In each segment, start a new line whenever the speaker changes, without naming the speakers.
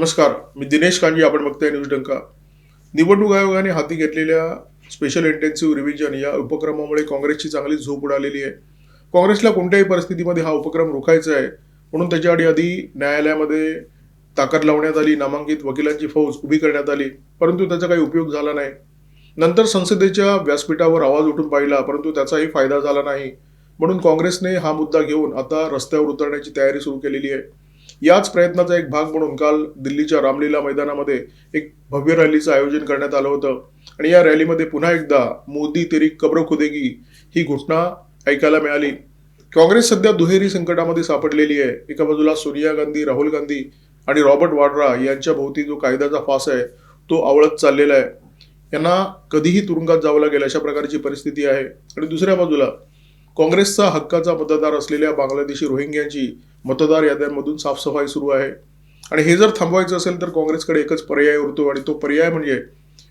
नमस्कार, मी दिनेश कांजी. आपण बघताय न्यूज डंका. निवडणूक आयोगाने हाती घेतलेल्या स्पेशल इंटेन्सिव्ह रिव्हिजन या उपक्रमामुळे काँग्रेसची चांगली झोप उडालेली आहे. काँग्रेसला कोणत्याही परिस्थितीमध्ये हा उपक्रम रोखायचा आहे, म्हणून त्याच्याआधी आधी न्यायालयामध्ये ताकद लावण्यात आली, नामांकित वकिलांची फौज उभी करण्यात आली, परंतु त्याचा काही उपयोग झाला नाही. नंतर संसदेच्या व्यासपीठावर आवाज उठून पाहिला, परंतु त्याचाही फायदा झाला नाही. म्हणून काँग्रेसने हा मुद्दा घेऊन आता रस्त्यावर उतरण्याची तयारी सुरू केलेली आहे. याच प्रयत्नाचा एक भाग म्हणून काल दिल्लीच्या रामलीला मैदानामध्ये एक भव्य रॅलीचं आयोजन करण्यात आलं होतं आणि या रॅलीमध्ये पुन्हा एकदा मोदी तेरी कब्र खुदेगी ही घोषणा ऐकायला मिळाली. काँग्रेस सध्या दुहेरी संकटामध्ये सापडलेली आहे. एका बाजूला सोनिया गांधी, राहुल गांधी आणि रॉबर्ट वाड्रा यांच्या भोवती जो कायद्याचा फास आहे तो आवळत चाललेला आहे. यांना कधीही तुरुंगात जावं लागेल अशा प्रकारची परिस्थिती आहे. आणि दुसऱ्या बाजूला काँग्रेसचा हक्काचा मतदार असलेल्या बांगलादेशी रोहिंग्यांची मतदार याद्यांमधून साफसफाई सुरू आहे. आणि हे जर थांबवायचं असेल तर काँग्रेसकडे एकच पर्याय उरतो आणि तो पर्याय म्हणजे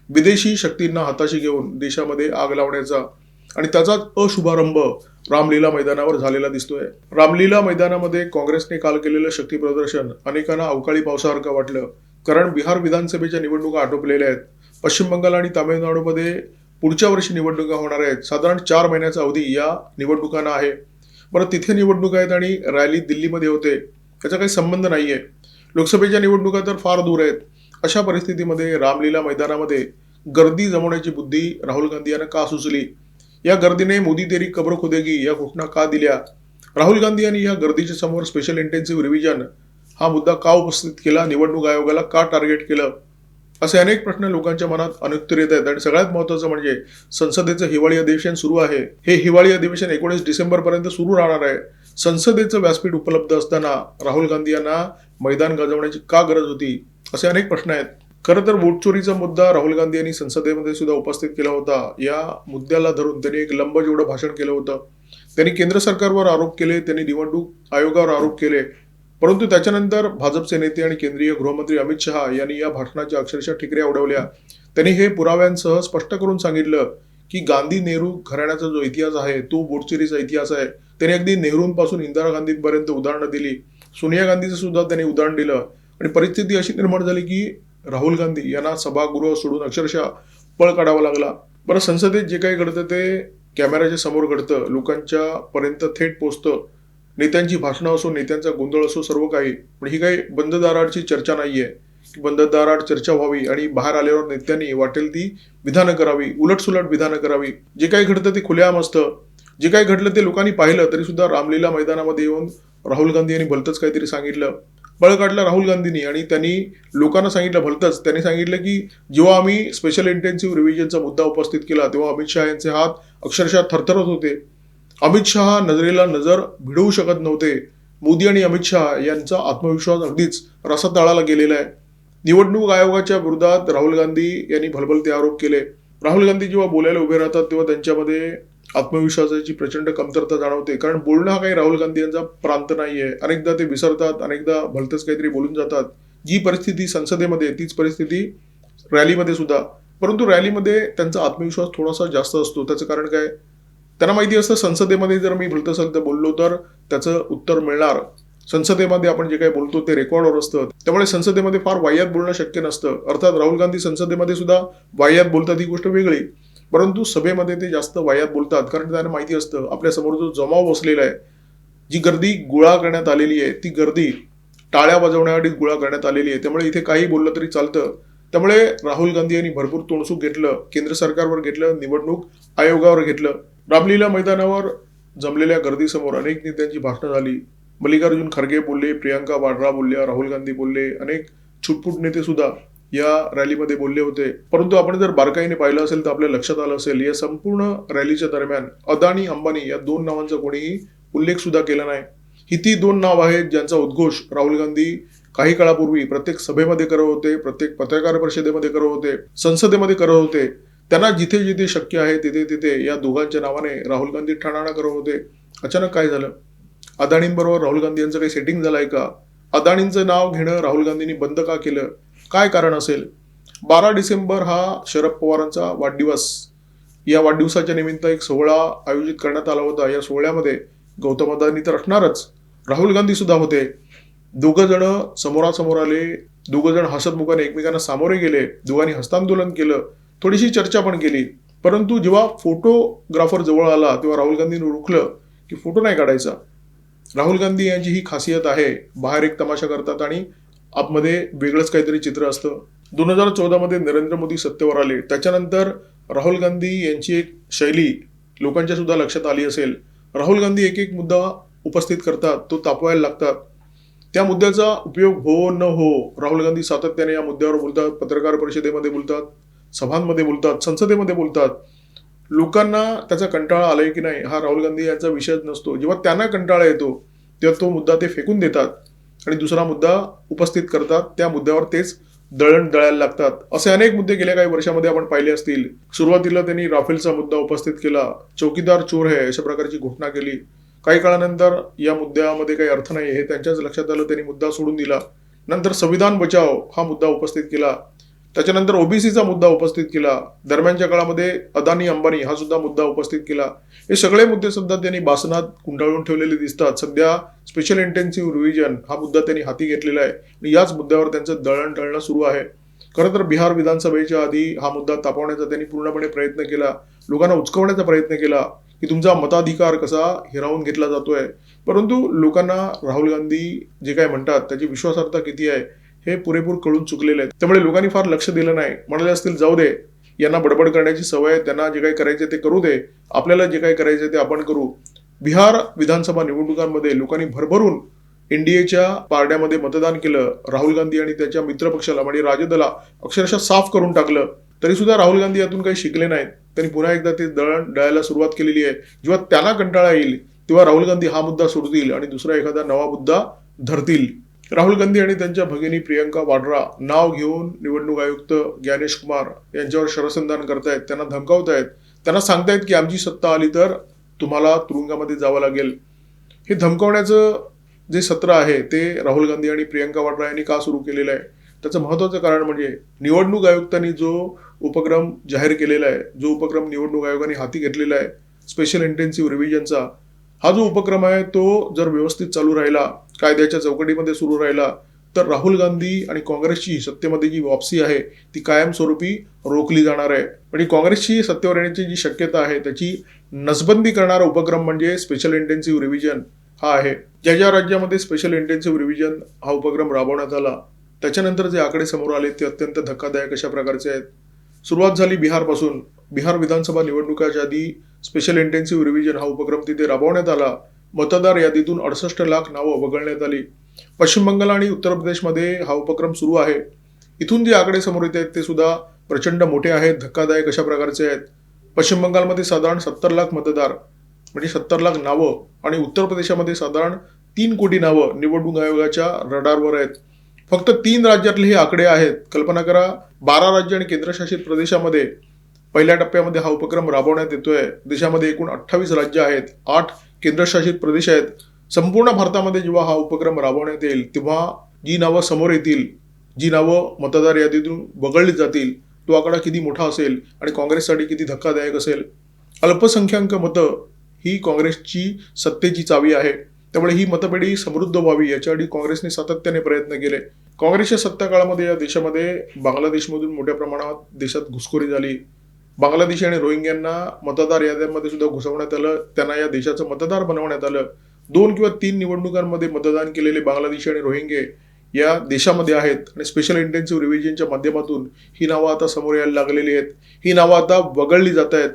विदेशी शक्तींना हाताशी घेऊन देशामध्ये आग लावण्याचा. आणि त्याचाच अशुभारंभ रामलीला मैदानावर झालेला दिसतोय. रामलीला मैदानामध्ये काँग्रेसने काल केलेलं शक्ती प्रदर्शन अनेकांना अवकाळी पावसासारखं वाटलं, कारण बिहार विधानसभेच्या निवडणुका आटोपलेल्या आहेत. पश्चिम बंगाल आणि तामिळनाडूमध्ये पुढच्या वर्षी निवडणुका होणार आहेत. साधारण 4 महिन्याचा अवधी या निवडणुकांना आहे. बरं, तिथे निवडणुका आहेत आणि रॅली दिल्लीमध्ये होते, त्याचा काही संबंध नाहीये. लोकसभेच्या निवडणुका तर फार दूर आहेत. अशा परिस्थितीमध्ये रामलीला मैदानामध्ये गर्दी जमवण्याची बुद्धी राहुल गांधी यांना का सुचली? या गर्दीने मोदी तेरी कब्र खुदेगी या घोषणा का दिल्या? राहुल गांधी यांनी या गर्दीच्या समोर स्पेशल इंटेन्सिव्ह रिव्हिजन हा मुद्दा का उपस्थित केला? निवडणूक आयोगाला का टार्गेट केलं? असे अनेक प्रश्न लोकांच्या मनात अनुत्तर येत आहेत. आणि सगळ्यात महत्त्वाचं म्हणजे संसदेचं हिवाळी अधिवेशन सुरू आहे. हे हिवाळी अधिवेशन 19 डिसेंबर पर्यंत सुरू राहणार आहे. संसदेचं व्यासपीठ उपलब्ध असताना राहुल गांधी यांना मैदान गाजवण्याची का गरज होती? असे अनेक प्रश्न आहेत. खरं तर वोट चोरीचा मुद्दा राहुल गांधी यांनी संसदेमध्ये सुद्धा उपस्थित केला होता. या मुद्द्याला धरून त्यांनी एक लंब जेवढं भाषण केलं होतं. त्यांनी केंद्र सरकारवर आरोप केले, त्यांनी निवडणूक आयोगावर आरोप केले, परंतु त्याच्यानंतर भाजपचे नेते आणि केंद्रीय गृहमंत्री अमित शहा यांनी या भाषणाच्या अक्षरशः ठिकऱ्या उडवल्या. त्यांनी हे पुराव्यांसह स्पष्ट करून सांगितलं की गांधी नेहरू घराण्याचा जो इतिहास आहे तो वोटचोरीचा इतिहास आहे. त्यांनी अगदी नेहरूंपासून इंदिरा गांधींपर्यंत उदाहरणं दिली. सोनिया गांधीचं सुद्धा त्यांनी उदाहरण दिलं. आणि परिस्थिती अशी निर्माण झाली की राहुल गांधी यांना सभागृह सोडून अक्षरशः पळ काढावा लागला. बरं, संसदेत जे काही घडतं ते कॅमेऱ्याच्या समोर घडतं, लोकांच्या पर्यंत थेट पोहोचतं. नेत्यांची भाषणं असो, नेत्यांचा गोंधळ असो, सर्व काही. पण ही काही बंद दाराची चर्चा नाहीये की बंद दारात चर्चा व्हावी आणि बाहेर आल्यावर नेत्यांनी वाटेल ती विधानं करावी, उलटसुलट विधानं करावी. जे काही घडतं ते खुलेआम असतं. जे काही घडलं ते लोकांनी पाहिलं तरी सुद्धा रामलीला मैदानामध्ये येऊन राहुल गांधी यांनी भलतंच काहीतरी सांगितलं. पळ काढला राहुल गांधींनी आणि त्यांनी लोकांना सांगितलं भलतंच. त्यांनी सांगितलं की जेव्हा आम्ही स्पेशल इंटेन्सिव्ह रिव्हिजनचा मुद्दा उपस्थित केला तेव्हा अमित शहा यांचे हात अक्षरशः थरथरत होते. अमित शहा नजरेला नजर भिडवू शकत नव्हते. मोदी आणि अमित शहा यांचा आत्मविश्वास अगदीच रसातळाला गेलेला आहे. निवडणूक आयोगाच्या विरोधात राहुल गांधी यांनी भलभलते आरोप केले. राहुल गांधी जेव्हा बोलायला उभे राहतात तेव्हा त्यांच्यामध्ये आत्मविश्वासाची प्रचंड कमतरता जाणवते, कारण बोलणं हा काही राहुल गांधी यांचा प्रांत नाहीये. अनेकदा ते विसरतात, अनेकदा भलतंच काहीतरी बोलून जातात. जी परिस्थिती संसदेमध्ये तीच परिस्थिती रॅलीमध्ये सुद्धा. परंतु रॅलीमध्ये त्यांचा आत्मविश्वास थोडासा जास्त असतो. त्याचं कारण काय? त्यांना माहिती असतं संसदेमध्ये जर मी भलतं सलतं बोललो तर त्याचं उत्तर मिळणार. संसदेमध्ये आपण जे काही बोलतो ते रेकॉर्डवर असतं, त्यामुळे संसदेमध्ये फार वाह्यात बोलणं शक्य नसतं. अर्थात राहुल गांधी संसदेमध्ये सुद्धा वाह्यात बोलतात ही गोष्ट वेगळी, परंतु सभेमध्ये ते जास्त वाह्यात बोलतात, कारण त्यांना माहिती असतं आपल्यासमोर जो जमाव बसलेला आहे, जी गर्दी गोळा करण्यात आलेली आहे, ती गर्दी टाळ्या वाजवण्यासाठी गोळा करण्यात आलेली आहे. त्यामुळे इथे काही बोललं तरी चालतं. त्यामुळे राहुल गांधी यांनी भरपूर तोंडसूक घेतलं. केंद्र सरकारवर घेतलं, निवडणूक आयोगावर घेतलं. रामलीला मैदानावर जमलेल्या गर्दीसमोर अनेक नेत्यांची भाषणं झाली. मल्लिकार्जुन खरगे बोलले, प्रियंका वाड्रा बोलल्या, राहुल गांधी बोलले, अनेक छुटपुट नेते सुद्धा या रॅलीमध्ये बोलले होते. परंतु आपण जर बारकाईने पाहिलं असेल तर आपल्या लक्षात आलं असेल या संपूर्ण रॅलीच्या दरम्यान अदानी अंबानी या 2 नावांचा कोणीही उल्लेख सुद्धा केला नाही. ही ती 2 नाव आहेत ज्यांचा उद्घोष राहुल गांधी काही काळापूर्वी प्रत्येक सभेमध्ये करत होते, प्रत्येक पत्रकार परिषदेमध्ये करत होते, संसदेमध्ये करत होते. त्यांना जिथे जिथे शक्य आहे तिथे तिथे या दोघांच्या नावाने राहुल गांधी ठाणाणा करत होते. अचानक काय झालं? अदानींबरोबर राहुल गांधी यांचं काही सेटिंग झालंय का? अदानींचं नाव घेणं राहुल गांधींनी बंद का केलं? काय कारण असेल? 12 डिसेंबर हा शरद पवारांचा वाढदिवस. या वाढदिवसाच्या निमित्त एक सोहळा आयोजित करण्यात आला होता. या सोहळ्यामध्ये गौतम अदानी तर असणारच, राहुल गांधी सुद्धा होते. दोघं जण समोरासमोर आले. दोघं जण हसतमुखाने एकमेकांना सामोरे गेले, दोघांनी हस्तांदोलन केलं, थोडीशी चर्चा पण केली. परंतु जेव्हा फोटोग्राफर जवळ आला तेव्हा राहुल गांधींनी रोखलं की फोटो नाही काढायचा. राहुल गांधी यांची ही खासियत आहे, बाहेर एक तमाशा करतात आणि आतमध्ये वेगळंच काहीतरी चित्र असतं. 2014 मध्ये नरेंद्र मोदी सत्तेवर आले, त्याच्यानंतर राहुल गांधी यांची एक शैली लोकांच्या सुद्धा लक्षात आली असेल. राहुल गांधी एक एक मुद्दा उपस्थित करतात, तो तापवायला लागतात. त्या मुद्द्याचा उपयोग हो न हो, राहुल गांधी सातत्याने या मुद्द्यावर बोलतात, पत्रकार परिषदेमध्ये बोलतात, सभांमध्ये बोलतात, संसदेमध्ये बोलतात. लोकांना त्याचा कंटाळा आलाय की नाही हा राहुल गांधी यांचा विषयच नसतो. जेव्हा त्यांना कंटाळा येतो तेव्हा तो मुद्दा ते फेकून देतात आणि दुसरा मुद्दा उपस्थित करतात. त्या मुद्द्यावर तेच दळण दळायला लागतात. असे अनेक मुद्दे गेल्या काही वर्षामध्ये आपण पाहिले असतील. सुरुवातीला त्यांनी राफेलचा मुद्दा उपस्थित केला, चौकीदार चोर है अशा प्रकारची घोषणा केली. काही काळानंतर या मुद्द्यामध्ये काही अर्थ नाही हे त्यांच्याच लक्षात आलं, त्यांनी मुद्दा सोडून दिला. नंतर संविधान बचाव हा मुद्दा उपस्थित केला, त्याच्यानंतर ओबीसीचा मुद्दा उपस्थित केला. दरम्यानच्या काळामध्ये अदानी अंबानी हा सुद्धा मुद्दा उपस्थित केला. हे सगळे मुद्दे सुद्धा त्यांनी भाषणात गुंडाळून ठेवलेले दिसतात. सध्या स्पेशल इंटेन्सिव्ह रिव्हिजन हा मुद्दा त्यांनी हाती घेतलेला आहे आणि याच मुद्द्यावर त्यांचं दळण दळणं सुरू आहे. खरं तर बिहार विधानसभेच्या आधी हा मुद्दा तापवण्याचा त्यांनी पूर्णपणे प्रयत्न केला, लोकांना उचकवण्याचा प्रयत्न केला की तुमचा मताधिकार कसा हिरावून घेतला जातोय. परंतु लोकांना राहुल गांधी जे काय म्हणतात त्याची विश्वासार्हता किती आहे हे पुरेपूर कळून चुकलेले आहे. त्यामुळे लोकांनी फार लक्ष दिलं नाही. म्हणाले असतील जाऊ दे, यांना बडबड करण्याची सवय, त्यांना जे काही करायचे ते करू दे, आपल्याला जे काही करायचे ते आपण करू. बिहार विधानसभा निवडणुकांमध्ये लोकांनी भरभरून एनडीएच्या पारड्यामध्ये मतदान केलं. राहुल गांधी आणि त्याच्या मित्रपक्षाला म्हणजे राजदला अक्षरशः साफ करून टाकलं. तरी सुद्धा राहुल गांधी यातून काही शिकले नाहीत. त्यांनी पुन्हा एकदा ते दळण दळायला सुरुवात केलेली आहे. जेव्हा त्यांना कंटाळा येईल तेव्हा राहुल गांधी हा मुद्दा सोडतील आणि दुसरा एखादा नवा मुद्दा धरतील. राहुल गांधी आणि त्यांच्या भगिनी प्रियंका वाड्रा नाव घेऊन निवडणूक आयुक्त ज्ञानेश कुमार यांच्यावर शरसंधान करतायत, त्यांना धमकावतायत, त्यांना सांगतायत की आमची सत्ता आली तर तुम्हाला तुरुंगामध्ये जावं लागेल. हे धमकावण्याचं जे सत्र आहे ते राहुल गांधी आणि प्रियंका वाड्रा यांनी का सुरू केलेलं आहे, त्याचं महत्त्वाचं कारण म्हणजे निवडणूक आयुक्तांनी जो उपक्रम जाहीर केलेला आहे, जो उपक्रम निवडणूक आयोगाने हाती घेतलेला आहे स्पेशल इंटेन्सिव्ह रिव्हिजनचा, हा जो उपक्रम आहे तो जर व्यवस्थित चालू राहिला, कायद्याच्या चौकटीमध्ये सुरू राहिला तर राहुल गांधी आणि काँग्रेसची सत्तेमध्ये जी वापसी आहे ती कायमस्वरूपी रोखली जाणार आहे. म्हणजे काँग्रेसची सत्तेवर येण्याची जी शक्यता आहे त्याची नसबंदी करणारा उपक्रम म्हणजे स्पेशल इंटेन्सिव्ह रिव्हिजन हा आहे. ज्या ज्या राज्यामध्ये स्पेशल इंटेन्सिव्ह रिव्हिजन हा उपक्रम राबवण्यात आला त्याच्यानंतर जे आकडे समोर आले ते अत्यंत धक्कादायक अशा प्रकारचे आहेत. सुरुवात झाली बिहारपासून. बिहार विधानसभा निवडणुकाच्या आधी स्पेशल इंटेन्सिव्ह रिव्हिजन हा उपक्रम तिथे राबवण्यात आला. मतदार यादीतून 68 लाख नावं वगळण्यात आली. पश्चिम बंगाल आणि उत्तर प्रदेशमध्ये हा उपक्रम सुरू आहे. इथून जे आकडे समोर येत आहेत ते सुद्धा प्रचंड मोठे आहेत, धक्कादायक अशा प्रकारचे आहेत. पश्चिम बंगालमध्ये साधारण 70 लाख मतदार म्हणजे 70 लाख नावं आणि उत्तर प्रदेशामध्ये साधारण 3 कोटी नावं निवडणूक आयोगाच्या रडारवर आहेत. फक्त 3 राज्यातले हे आकडे आहेत. कल्पना करा, 12 राज्य आणि केंद्रशासित प्रदेशामध्ये पहिल्या टप्प्यामध्ये हा उपक्रम राबवण्यात येतोय. देशामध्ये एकूण 28 राज्य आहेत, 8 केंद्रशासित प्रदेश आहेत. संपूर्ण भारतामध्ये जेव्हा हा उपक्रम राबवण्यात येईल तेव्हा जी नावं समोर येतील, जी नावं मतदार यादीतून वगळली जातील, तो आकडा किती मोठा असेल आणि काँग्रेससाठी किती धक्कादायक असेल. अल्पसंख्याक मतं ही काँग्रेसची सत्तेची चावी आहे. त्यामुळे ही मतपेढी समृद्ध व्हावी याच्यासाठी काँग्रेसने सातत्याने प्रयत्न केले. काँग्रेसच्या सत्ताकाळामध्ये या देशामध्ये बांगलादेशमधून मोठ्या प्रमाणात देशात घुसखोरी झाली. बांगलादेशी आणि रोहिंग्यांना मतदार याद्यांमध्ये सुद्धा घुसवण्यात आलं, त्यांना या देशाचं मतदार बनवण्यात आलं. 2 किंवा 3 निवडणुकांमध्ये मतदान केलेले बांगलादेशी आणि रोहिंगे या देशामध्ये आहेत आणि स्पेशल इंटेन्सिव्ह रिव्हिजनच्या माध्यमातून ही नावं आता समोर यायला लागलेली आहेत. ही नावं आता वगळली जात आहेत.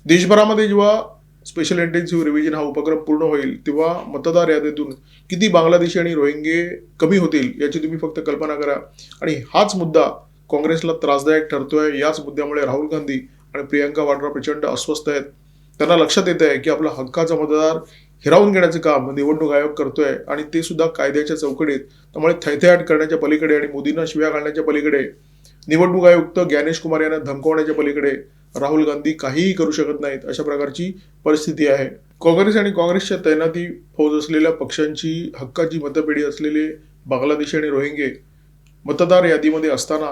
देशभरामध्ये जेव्हा स्पेशल इंटेन्सिव्ह रिव्हिजन हा उपक्रम पूर्ण होईल तेव्हा मतदार यादीतून किती बांगलादेशी आणि रोहिंगे कमी होतील याची तुम्ही फक्त कल्पना करा. आणि हाच मुद्दा काँग्रेसला त्रासदायक ठरतोय. याच मुद्द्यामुळे राहुल गांधी आणि प्रियंका वाड्रा प्रचंड अस्वस्थ आहेत. त्यांना लक्षात येत आहे की आपला हक्काचा मतदार हिरावून घेण्याचं काम निवडणूक आयोग करतोय आणि ते सुद्धा कायद्याच्या चौकटीत. त्यामुळे थैथयाट करण्याच्या पलीकडे आणि मोदींना शिव्या घालण्याच्या पलीकडे, निवडणूक आयुक्त ज्ञानेश कुमार यांना धमकवण्याच्या पलीकडे राहुल गांधी काहीही करू शकत नाहीत अशा प्रकारची परिस्थिती आहे. काँग्रेस आणि काँग्रेसच्या तैनाती फौज असलेल्या पक्षांची हक्काची मतपेढी असलेले बांगलादेशी आणि रोहिंगे मतदार यादीमध्ये असताना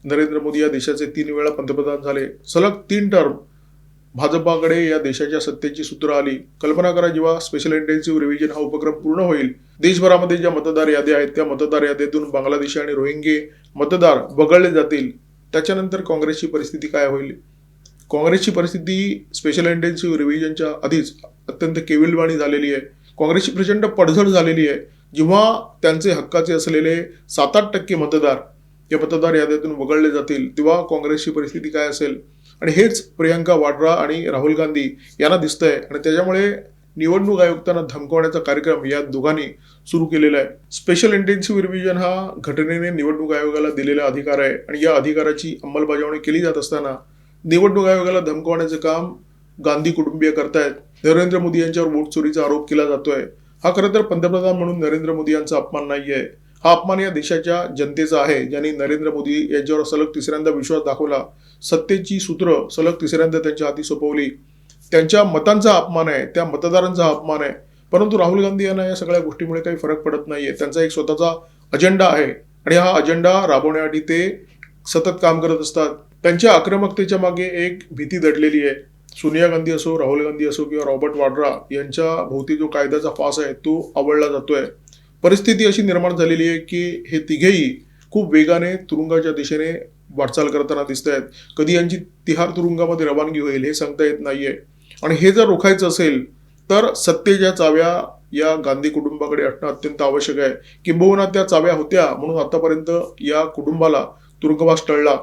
नरेंद्र मोदी या देशाचे 3 वेळा पंतप्रधान झाले, सलग 3 टर्म भाजपाकडे या देशाच्या सत्तेची सूत्र आली. कल्पना करा, जेव्हा स्पेशल इंटेन्सिव्ह रिव्हिजन हा उपक्रम पूर्ण होईल, देशभरामध्ये ज्या मतदार याद्या आहेत त्या मतदार याद्यातून बांगलादेशी आणि रोहिंगे मतदार वगळले जातील. त्याच्यानंतर काँग्रेसची परिस्थिती काय होईल? काँग्रेसची परिस्थिती स्पेशल इंटेन्सिव्ह रिव्हिजनच्या आधीच अत्यंत केविलवाणी झालेली आहे. काँग्रेसची प्रचंड पडझड झालेली आहे. जेव्हा त्यांचे हक्काचे असलेले 7-8% मतदार या मतदार याद्यातून वगळले जातील, तेव्हा काँग्रेसची परिस्थिती काय असेल? आणि हेच प्रियंका वाड्रा आणि राहुल गांधी यांना दिसतंय. आणि त्याच्यामुळे निवडणूक आयुक्तांना धमकवण्याचा कार्यक्रम या दोघांनी सुरू केलेला आहे. स्पेशल इंटेन्सिव्ह रिव्हिजन हा घटनेने निवडणूक आयोगाला दिलेला अधिकार आहे आणि या अधिकाराची अंमलबजावणी केली जात असताना निवडणूक आयोगाला धमकवण्याचं काम गांधी कुटुंबीय करतायत. नरेंद्र मोदी यांच्यावर वोट चोरीचा आरोप केला जातोय. हा खरं तर पंतप्रधान म्हणून नरेंद्र मोदी यांचा अपमान नाहीये. हा अपमान या देशाच्या जनतेचा आहे, ज्यांनी नरेंद्र मोदी यांच्यावर सलग तिसऱ्यांदा विश्वास दाखवला. सत्तेची सूत्र सलग तिसऱ्यांदा त्यांच्या हाती सोपवली. त्यांच्या मतांचा अपमान आहे, त्या मतदारांचा अपमान आहे. परंतु राहुल गांधी यांना या सगळ्या गोष्टीमुळे काही फरक पडत नाहीये. त्यांचा एक स्वतःचा अजेंडा आहे आणि हा अजेंडा राबवण्यासाठी ते सतत काम करत असतात. त्यांच्या आक्रमकतेच्या मागे एक भीती दडलेली आहे. सोनिया गांधी असो, राहुल गांधी असो किंवा रॉबर्ट वाड्रा यांच्या भोवती जो कायद्याचा फास आहे तो आवळला जातोय. परिस्थिती अशी निर्माण झालेली आहे की हे तिघेही खूप वेगाने तुरुंगाच्या दिशेने वाटचाल करताना दिसत आहेत. कधी यांची तिहार तुरुंगामध्ये रवानगी होईल हे सांगता येत नाहीये. आणि हे जर रोखायचं असेल तर सत्तेच्या चाव्या या गांधी कुटुंबाकडे असणं अत्यंत आवश्यक आहे. किंबहुना त्या चाव्या होत्या म्हणून आतापर्यंत या कुटुंबाला तुरुंगवास टळला.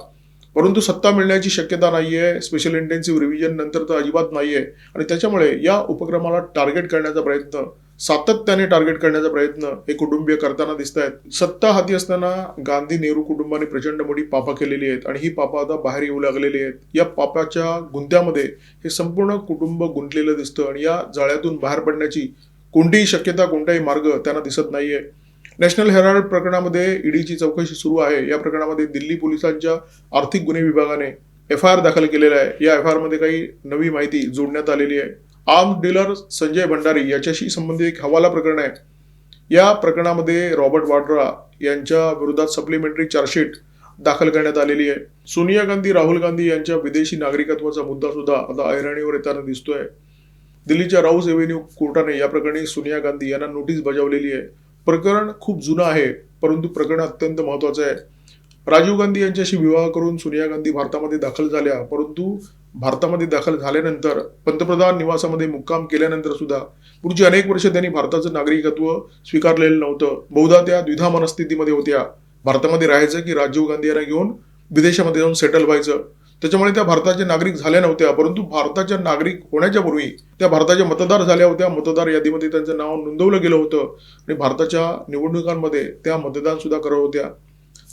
परंतु सत्ता मिळण्याची शक्यता नाहीये. स्पेशल इंटेन्सिव्ह रिव्हिजन नंतर तर अजिबात नाहीये. आणि त्याच्यामुळे या उपक्रमाला टार्गेट करण्याचा प्रयत्न, सातत्याने टार्गेट करण्याचा प्रयत्न हे कुटुंबीय करताना दिसत आहेत. सत्ता हाती असताना गांधी नेहरू कुटुंबाने प्रचंड मोठी पापं केलेली आहेत आणि ही पापं आता बाहेर येऊ लागलेली आहेत. या पापाच्या गुंत्यामध्ये हे संपूर्ण कुटुंब गुंतलेलं दिसतं आणि या जाळ्यातून बाहेर पडण्याची कोणतीही शक्यता, कोणताही मार्ग त्यांना दिसत नाहीये. नॅशनल हेराल्ड प्रकरणामध्ये ईडीची चौकशी सुरू आहे. या प्रकरणामध्ये दिल्ली पोलिसांच्या आर्थिक गुन्हे विभागाने FIR दाखल केलेला आहे. या FIR मध्ये काही नवी माहिती जोडण्यात आलेली आहे. आर्म्स डीलर संजय भंडारी याच्याशी संबंधित एक हवाला प्रकरण आहे. या प्रकरणामध्ये रॉबर्ट वाड्रा यांच्या विरोधात सप्लिमेंटरी चार्जशीट दाखल करण्यात आलेली आहे. सोनिया गांधी, राहुल गांधी यांच्या विदेशी नागरिकत्वाचा मुद्दा सुद्धा आता ऐरणीवर येताना दिसतोय. दिल्लीच्या राऊस एव्हेन्यू कोर्टाने या प्रकरणी सोनिया गांधी यांना नोटीस बजावलेली आहे. प्रकरण खूप जुनं आहे, परंतु प्रकरण अत्यंत महत्वाचं आहे. राजीव गांधी यांच्याशी विवाह करून सोनिया गांधी भारतामध्ये दाखल झाल्या, परंतु भारतामध्ये दाखल झाल्यानंतर पंतप्रधान निवासामध्ये मुक्काम केल्यानंतर सुद्धा पुढची अनेक वर्ष त्यांनी भारताचं नागरिकत्व स्वीकारलेलं नव्हतं. बहुधा त्या द्विधा मनस्थितीमध्ये होत्या. भारतामध्ये राहायचं की राजीव गांधी यांना घेऊन विदेशामध्ये जाऊन सेटल व्हायचं. त्याच्यामुळे त्या भारताचे नागरिक झाल्या नव्हत्या, परंतु भारताच्या नागरिक होण्याच्या पूर्वी त्या भारताचे मतदार झाल्या होत्या. मतदार यादीमध्ये त्यांचं नाव नोंदवलं गेलं होतं आणि भारताच्या निवडणुकांमध्ये त्या मतदान सुद्धा करत होत्या.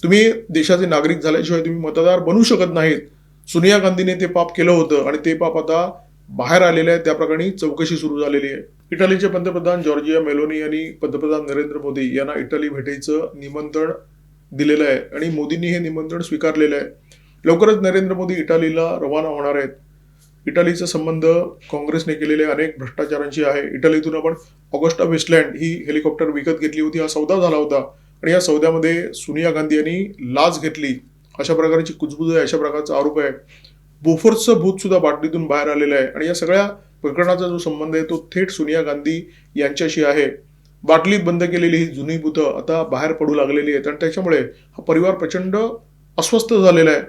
तुम्ही देशाचे नागरिक झाल्याशिवाय तुम्ही मतदार बनू शकत नाहीत. सोनिया गांधीने ते पाप केलं होतं आणि ते पाप आता बाहेर आलेलं आहे. त्या प्रकरणी चौकशी सुरू झालेली आहे. इटलीचे पंतप्रधान जॉर्जिया मेलोनी यांनी पंतप्रधान नरेंद्र मोदी यांना इटली भेटीचं निमंत्रण दिलेलं आहे आणि मोदींनी हे निमंत्रण स्वीकारलेलं आहे. लवकरच नरेंद्र मोदी इटलीला रवाना होणार आहेत. इटलीचा संबंध काँग्रेसने केलेल्या अनेक भ्रष्टाचारांशी आहे. इटलीतून आपण ऑगस्टा वेस्टलँड ही हेलिकॉप्टर विकत घेतली होती. हा सौदा झाला होता आणि या सौद्यामध्ये सोनिया गांधी यांनी लाच घेतली, अशा प्रकारची कुजबुज आहे, अशा प्रकारचा आरोप आहे. बोफोर्सचं भूत सुद्धा बाटलीतून बाहेर आलेलं आहे आणि या सगळ्या प्रकरणाचा जो संबंध आहे तो थेट सोनिया गांधी यांच्याशी आहे. बाटलीत बंद केलेली ही जुनी भूतं आता बाहेर पडू लागलेली आहेत आणि त्याच्यामुळे हा परिवार प्रचंड अस्वस्थ झालेला आहे.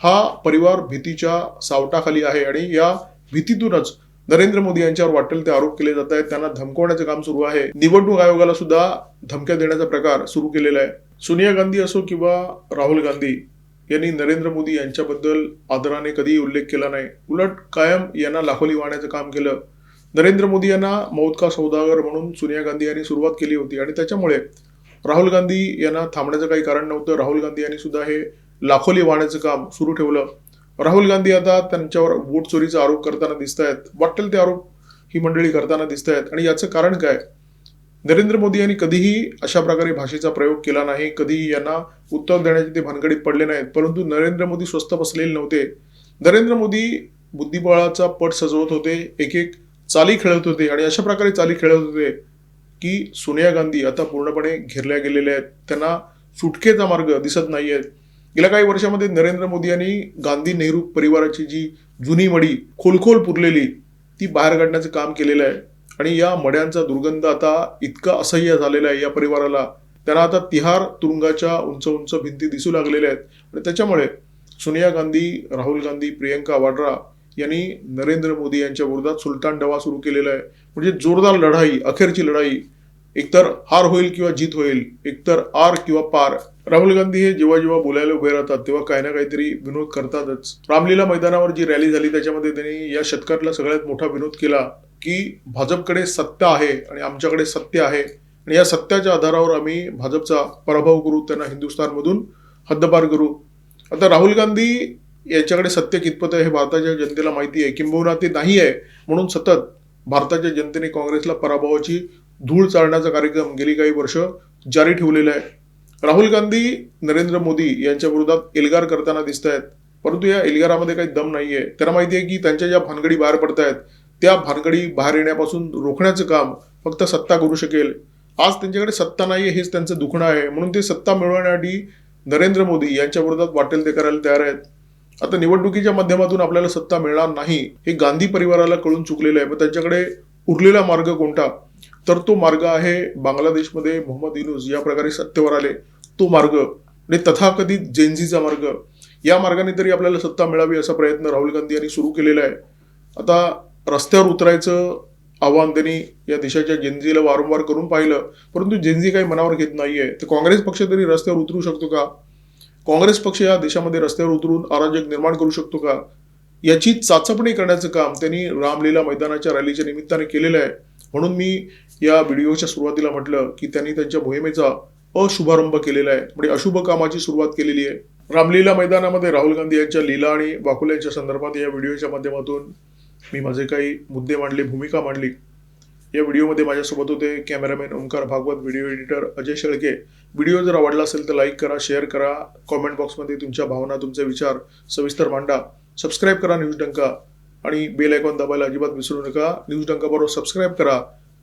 हा परिवार भीतीच्या सावटाखाली आहे आणि या भीतीतूनच नरेंद्र मोदी यांच्यावर वाटेल ते आरोप केले जात आहेत. त्यांना धमकवण्याचं काम सुरू आहे. निवडणूक आयोगाला सुद्धा धमक्या देण्याचा प्रकार सुरू केलेला आहे. सोनिया गांधी असो किंवा राहुल गांधी यांनी नरेंद्र मोदी यांच्याबद्दल आदराने कधीही उल्लेख केला नाही. उलट कायम यांना लाखोली वाहण्याचं काम केलं. नरेंद्र मोदी यांना मौत का सौदागर म्हणून सोनिया गांधी यांनी सुरुवात केली होती आणि त्याच्यामुळे राहुल गांधी यांना थांबण्याचं काही कारण नव्हतं. राहुल गांधी यांनी सुद्धा हे लाखोली वाहण्याचं काम सुरू ठेवलं. राहुल गांधी आता त्यांच्यावर वोट चोरीचा आरोप करताना दिसत आहेत. वाटेल ते आरोप ही मंडळी करताना दिसत आहेत आणि याचं कारण काय? नरेंद्र मोदी यांनी कधीही अशा प्रकारे भाषेचा प्रयोग केला नाही. कधीही यांना उत्तर देण्याचे ते भानगडीत पडले नाहीत. परंतु नरेंद्र मोदी स्वस्थ बसलेले नव्हते. नरेंद्र मोदी बुद्धिबळाचा पट सजवत होते, एक एक चाली खेळत होते आणि अशा प्रकारे चाली खेळत होते की सोनिया गांधी आता पूर्णपणे घेरल्या गेलेल्या आहेत. त्यांना सुटकेचा मार्ग दिसत नाहीये. गेल्या काही वर्षामध्ये नरेंद्र मोदी यांनी गांधी नेहरू परिवाराची जी जुनी मडी खोलखोल पुरलेली ती बाहेर काढण्याचं काम केलेलं आहे. आणि या मड्यांचा दुर्गंध आता इतका असह्य झालेला आहे या परिवाराला. त्यांना आता तिहार तुरुंगाच्या उंच उंच भिंती दिसू लागलेल्या आहेत. आणि त्याच्यामुळे सोनिया गांधी, राहुल गांधी, प्रियंका वाड्रा यांनी नरेंद्र मोदी यांच्या विरोधात सुलतान डवा सुरू केलेला आहे. म्हणजे जोरदार लढाई, अखेरची लढाई. एकतर हार होईल किंवा जीत होईल, एकतर आर किंवा पार. राहुल गांधी हे जेव्हा जेव्हा बोलायला उभे राहतात तेव्हा काही ना काहीतरी विनोद करतातच. रामलीला मैदानावर जी रॅली झाली त्याच्यामध्ये त्यांनी या शतकातला सगळ्यात मोठा विनोद केला की भाजपकडे सत्ता आहे आणि आमच्याकडे सत्य आहे आणि या सत्याच्या आधारावर आम्ही भाजपचा पराभव करू, त्यांना हिंदुस्थानमधून हद्दपार करू. आता राहुल गांधी यांच्याकडे सत्य कितपत आहे हे भारताच्या जनतेला माहिती आहे, किंबहुना ते नाही आहे. म्हणून सतत भारताच्या जनतेने काँग्रेसला पराभवाची धूळ चालण्याचा कार्यक्रम गेली काही वर्ष जारी ठेवलेला आहे. राहुल गांधी नरेंद्र मोदी यांच्या विरोधात एल्गार करताना दिसत आहेत, परंतु या एल्गारामध्ये काही दम नाहीये. त्यांना माहिती आहे की त्यांच्या ज्या भानगडी बाहेर पडतायत त्या भानगडी बाहेर येण्यापासून रोखण्याचं काम फक्त सत्ता करू शकेल. आज त्यांच्याकडे सत्ता नाहीये हेच त्यांचं दुखणं आहे. म्हणून ते सत्ता मिळवण्यासाठी नरेंद्र मोदी यांच्या विरोधात वाटेल ते करायला तयार आहेत. आता निवडणुकीच्या माध्यमातून आपल्याला सत्ता मिळणार नाही हे गांधी परिवाराला कळून चुकलेलं आहे. मग त्यांच्याकडे उरलेला मार्ग कोणता? तर तो मार्ग आहे बांगलादेशमध्ये मोहम्मद युनूस या प्रकारे सत्तेवर आले तो मार्ग आणि तथाकथित जेनझीचा मार्ग. या मार्गाने तरी आपल्याला सत्ता मिळावी असा प्रयत्न राहुल गांधी यांनी सुरू केलेला आहे. आता रस्त्यावर उतरायचं आव्हान त्यांनी या देशाच्या जेनझीला वारंवार करून पाहिलं, परंतु जेनझी काही मनावर घेत नाहीये. तर काँग्रेस पक्ष तरी रस्त्यावर उतरू शकतो का? काँग्रेस पक्ष या देशामध्ये रस्त्यावर उतरून अराजक निर्माण करू शकतो का? याची चाचपणी करण्याचं काम त्यांनी रामलीला मैदानाच्या रॅलीच्या निमित्ताने केलेलं आहे. म्हणून मी या व्हिडिओच्या सुरुवातीला म्हटलं की त्यांनी त्यांच्या मोहिमेचा अशुभारंभ केलेला आहे, म्हणजे अशुभ कामाची सुरुवात केलेली आहे. रामलीला मैदानामध्ये राहुल गांधी यांच्या लीला आणि वाकुल्यांच्या संदर्भात या व्हिडिओच्या माध्यमातून मी माझे काही मुद्दे मांडले, भूमिका मांडली. या व्हिडिओमध्ये माझ्यासोबत होते cameraman Omkar Bhagwat, video editor Ajay Shelke. Video जर आवडला असेल तर लाईक करा, शेअर करा, कॉमेंट बॉक्समध्ये तुमच्या भावना, तुमचे विचार सविस्तर मांडा. सबस्क्राईब करा न्यूज डंका आणि बेल आयकॉन दाबायला अजिबात विसरू नका. न्यूज डंका बरोबर सबस्क्राईब करा,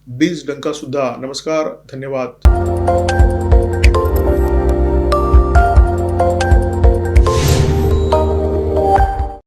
बीज डंका सुद्धा. नमस्कार, धन्यवाद.